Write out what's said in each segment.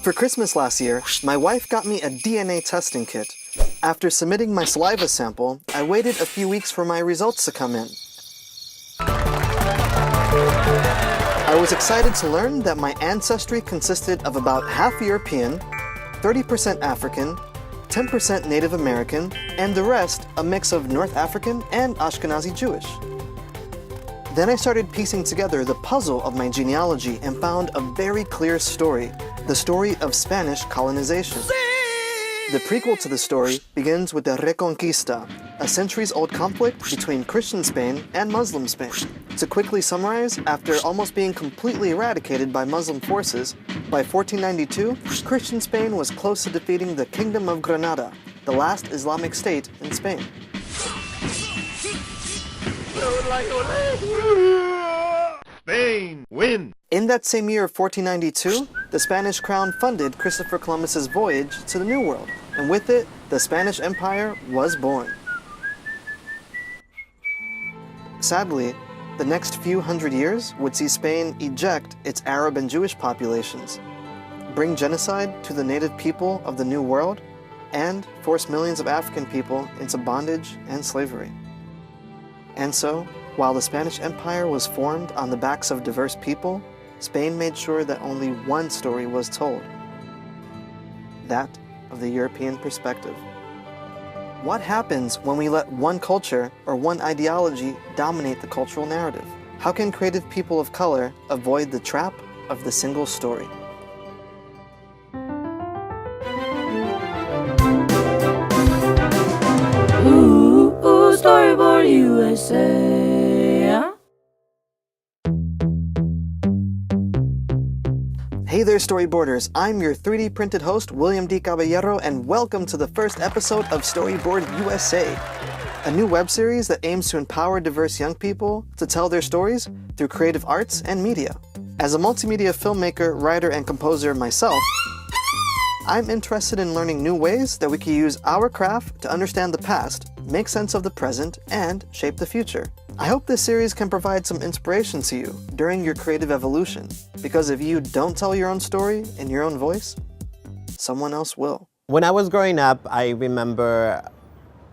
For Christmas last year, my wife got me a DNA testing kit. After submitting my saliva sample, I waited a few weeks for my results to come in. I was excited to learn that my ancestry consisted of about half European, 30% African, 10% Native American, and the rest a mix of North African and Ashkenazi Jewish. Then I started piecing together the puzzle of my genealogy and found a very clear story, the story of Spanish colonization. The prequel to the story begins with the Reconquista, a centuries-old conflict between Christian Spain and Muslim Spain. To quickly summarize, after almost being completely eradicated by Muslim forces, by 1492, Christian Spain was close to defeating the Kingdom of Granada, the last Islamic state in Spain. Spain, win! In that same year of 1492, the Spanish crown funded Christopher Columbus's voyage to the New World, and with it, the Spanish Empire was born. Sadly, the next few hundred years would see Spain eject its Arab and Jewish populations, bring genocide to the native people of the New World, and force millions of African people into bondage and slavery. And so, while the Spanish Empire was formed on the backs of diverse people, Spain made sure that only one story was told, that of the European perspective. What happens when we let one culture or one ideology dominate the cultural narrative? How can creative people of color avoid the trap of the single story? Ooh, Storyboard USA. Hey there, Storyboarders! I'm your 3D printed host, William D. Caballero, and welcome to the first episode of Storyboard USA, a new web series that aims to empower diverse young people to tell their stories through creative arts and media. As a multimedia filmmaker, writer, and composer myself, I'm interested in learning new ways that we can use our craft to understand the past, make sense of the present, and shape the future. I hope this series can provide some inspiration to you during your creative evolution, because if you don't tell your own story in your own voice, someone else will. When I was growing up, I remember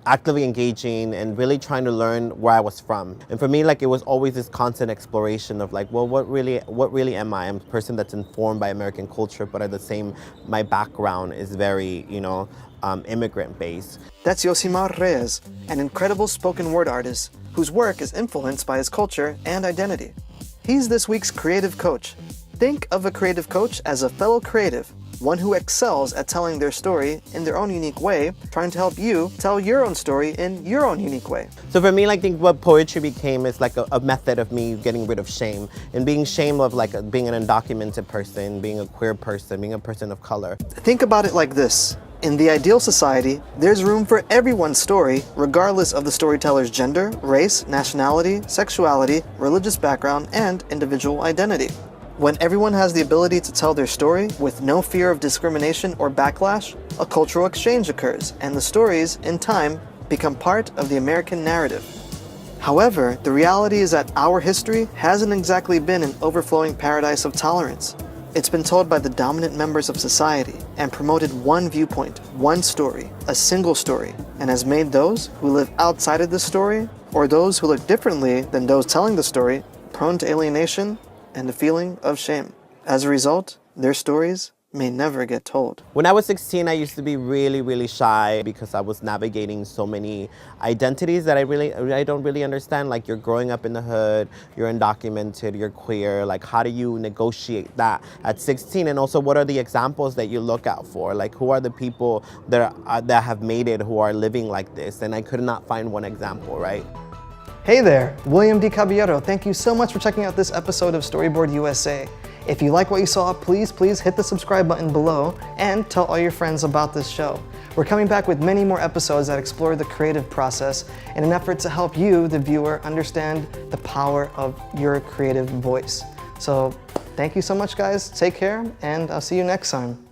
actively engaging and really trying to learn where I was from. And for me, like, it was always this constant exploration of like, well, what really am I? I'm a person that's informed by American culture, but at the same, my background is very, immigrant-based. That's Yosimar Reyes, an incredible spoken word artist whose work is influenced by his culture and identity. He's this week's creative coach. Think of a creative coach as a fellow creative, one who excels at telling their story in their own unique way, trying to help you tell your own story in your own unique way. So for me, I think what poetry became is like a method of me getting rid of shame, and being shame of like being an undocumented person, being a queer person, being a person of color. Think about it like this. In the ideal society, there's room for everyone's story, regardless of the storyteller's gender, race, nationality, sexuality, religious background, and individual identity. When everyone has the ability to tell their story with no fear of discrimination or backlash, a cultural exchange occurs, and the stories, in time, become part of the American narrative. However, the reality is that our history hasn't exactly been an overflowing paradise of tolerance. It's been told by the dominant members of society and promoted one viewpoint, one story, a single story, and has made those who live outside of the story, or those who look differently than those telling the story, prone to alienation and a feeling of shame. As a result, their stories may never get told. When I was 16, I used to be really, really shy because I was navigating so many identities that I don't really understand. Like, you're growing up in the hood, you're undocumented, you're queer. Like, how do you negotiate that at 16? And also, what are the examples that you look out for? Like, who are the people that have made it, who are living like this? And I could not find one example, right? Hey there, William D. Caballero. Thank you so much for checking out this episode of Storyboard USA. If you like what you saw, please hit the subscribe button below and tell all your friends about this show. We're coming back with many more episodes that explore the creative process in an effort to help you, the viewer, understand the power of your creative voice. So thank you so much, guys. Take care, and I'll see you next time.